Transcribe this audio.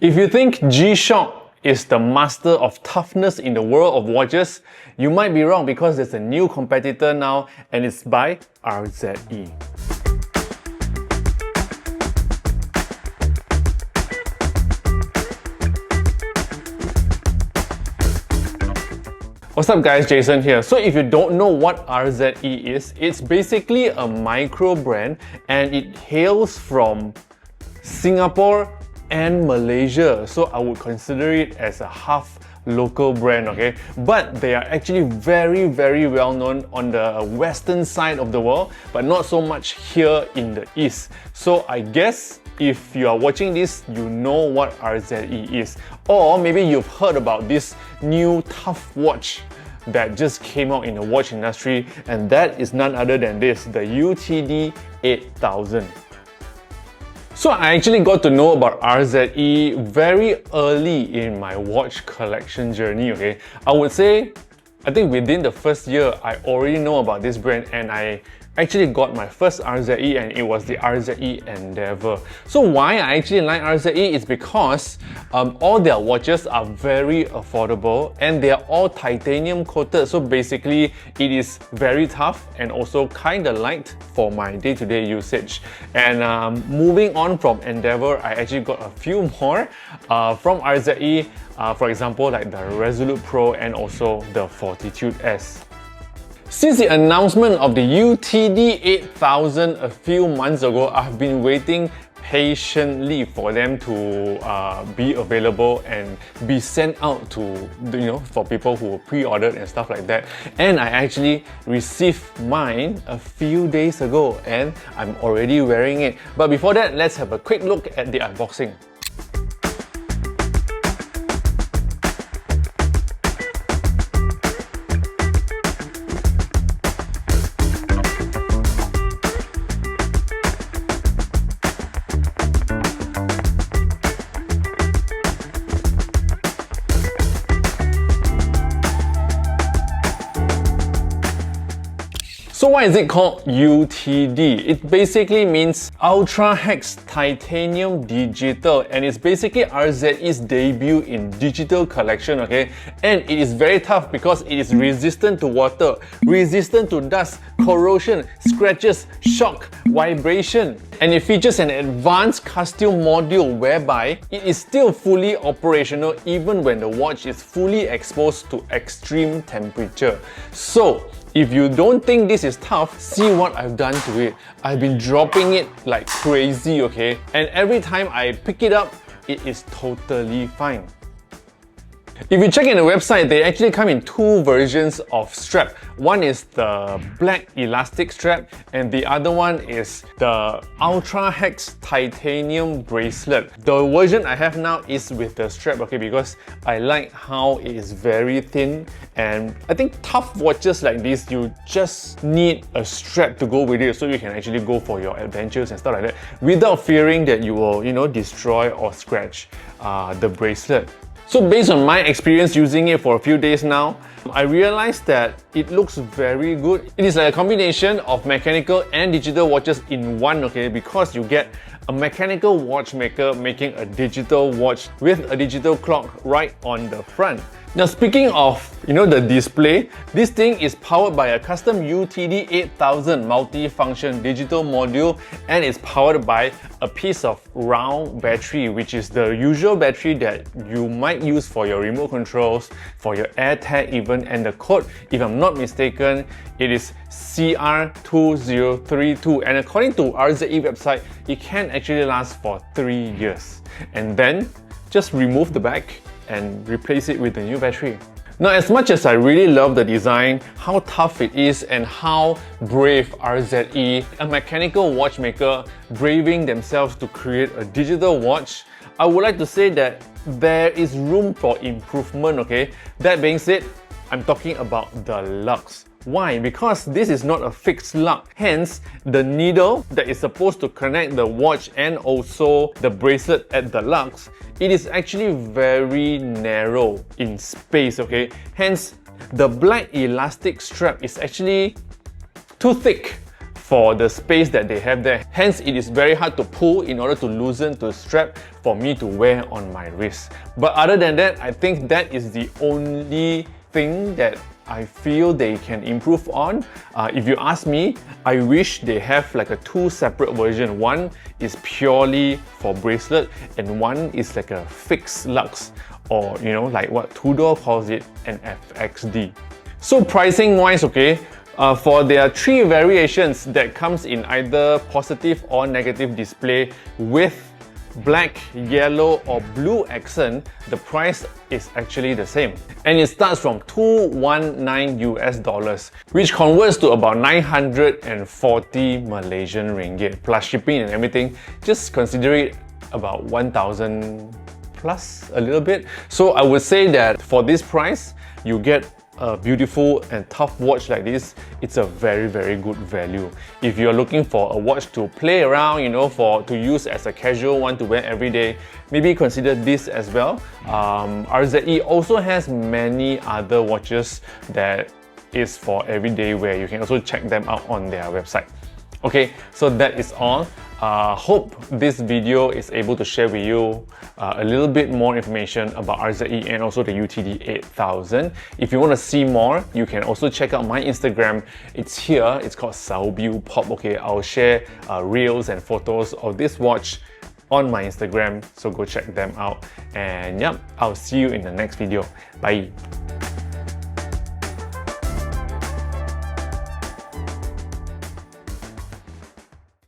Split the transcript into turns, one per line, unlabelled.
If you think G-Shock is the master of toughness in the world of watches, you might be wrong because there's a new competitor now and it's by RZE. What's up guys, Jason here. So if you don't know what RZE is, it's basically a micro brand and it hails from Singapore and Malaysia. So I would consider it as a half local brand, okay? But they are actually very well known on the western side of the world, but not so much here in the east. So I guess if you are watching this, you know what RZE is. Or maybe you've heard about this new tough watch that just came out in the watch industry, and that is none other than this, the UTD-8000. So I actually got to know about RZE very early in my watch collection journey, okay? I would say, I think within the first year, I already know about this brand and I actually got my first RZE and it was the RZE Endeavour. So why I actually like RZE is because all their watches are very affordable and they are all titanium coated. So basically it is very tough and also kind of light for my day-to-day usage. And moving on from Endeavour, I actually got a few more from RZE. For example, like the Resolute Pro and also the Fortitude S. Since the announcement of the UTD-8000 a few months ago, I've been waiting patiently for them to be available and be sent out to, for people who pre-ordered and stuff like that. And I actually received mine a few days ago and I'm already wearing it. But before that, let's have a quick look at the unboxing. So why is it called UTD? It basically means Ultra Hex Titanium Digital, and it's basically RZE's debut in digital collection, okay? And it is very tough because it is resistant to water, resistant to dust, corrosion, scratches, shock, vibration. And it features an advanced custom module whereby it is still fully operational even when the watch is fully exposed to extreme temperature. So, if you don't think this is tough, see what I've done to it. I've been dropping it like crazy, okay? And every time I pick it up, it is totally fine. If you check in the website, they actually come in two versions of strap. One is the black elastic strap and the other one is the Ultra Hex Titanium bracelet. The version I have now is with the strap, okay, because I like how it is very thin, and I think tough watches like this, you just need a strap to go with it so you can actually go for your adventures and stuff like that without fearing that you will, destroy or scratch the bracelet. So based on my experience using it for a few days now, I realized that it looks very good. It is like a combination of mechanical and digital watches in one, okay, because you get a mechanical watchmaker making a digital watch with a digital clock right on the front. Now speaking of, the display, this thing is powered by a custom UTD-8000 multi-function digital module and it's powered by a piece of round battery, which is the usual battery that you might use for your remote controls, for your AirTag even, and the code, if I'm not mistaken, it is CR2032, and according to RZE website, it can actually last for 3 years. And then just remove the back and replace it with a new battery. Now, as much as I really love the design, how tough it is, and how brave RZE, a mechanical watchmaker, braving themselves to create a digital watch, I would like to say that there is room for improvement, okay? That being said, I'm talking about the lugs. Why? Because this is not a fixed lug. Hence, the needle that is supposed to connect the watch and also the bracelet at the lugs, it is actually very narrow in space, okay? Hence, the black elastic strap is actually too thick for the space that they have there. Hence, it is very hard to pull in order to loosen the strap for me to wear on my wrist. But other than that, I think that is the only thing that I feel they can improve on. If you ask me, I wish they have like a two separate version. One is purely for bracelet and one is like a fixed lux, or you know, like what Tudor calls it, an FXD. So pricing wise, okay, for their three variations that comes in either positive or negative display with black, yellow or blue accent, the price is actually the same. And it starts from $219 US, which converts to about 940 Malaysian ringgit. Plus shipping and everything, just consider it about 1,000 plus a little bit. So I would say that for this price, you get a beautiful and tough watch like this. It's a very, very good value. If you're looking for a watch to play around, you know, to use as a casual one to wear every day, maybe consider this as well. RZE also has many other watches that is for everyday wear. You can also check them out on their website. Okay, so that is all. Hope this video is able to share with you a little bit more information about RZE and also the UTD-8000. If you want to see more, you can also check out my Instagram. It's here, it's called smashpop. Okay, I'll share reels and photos of this watch on my Instagram, so go check them out. And yeah, I'll see you in the next video. Bye.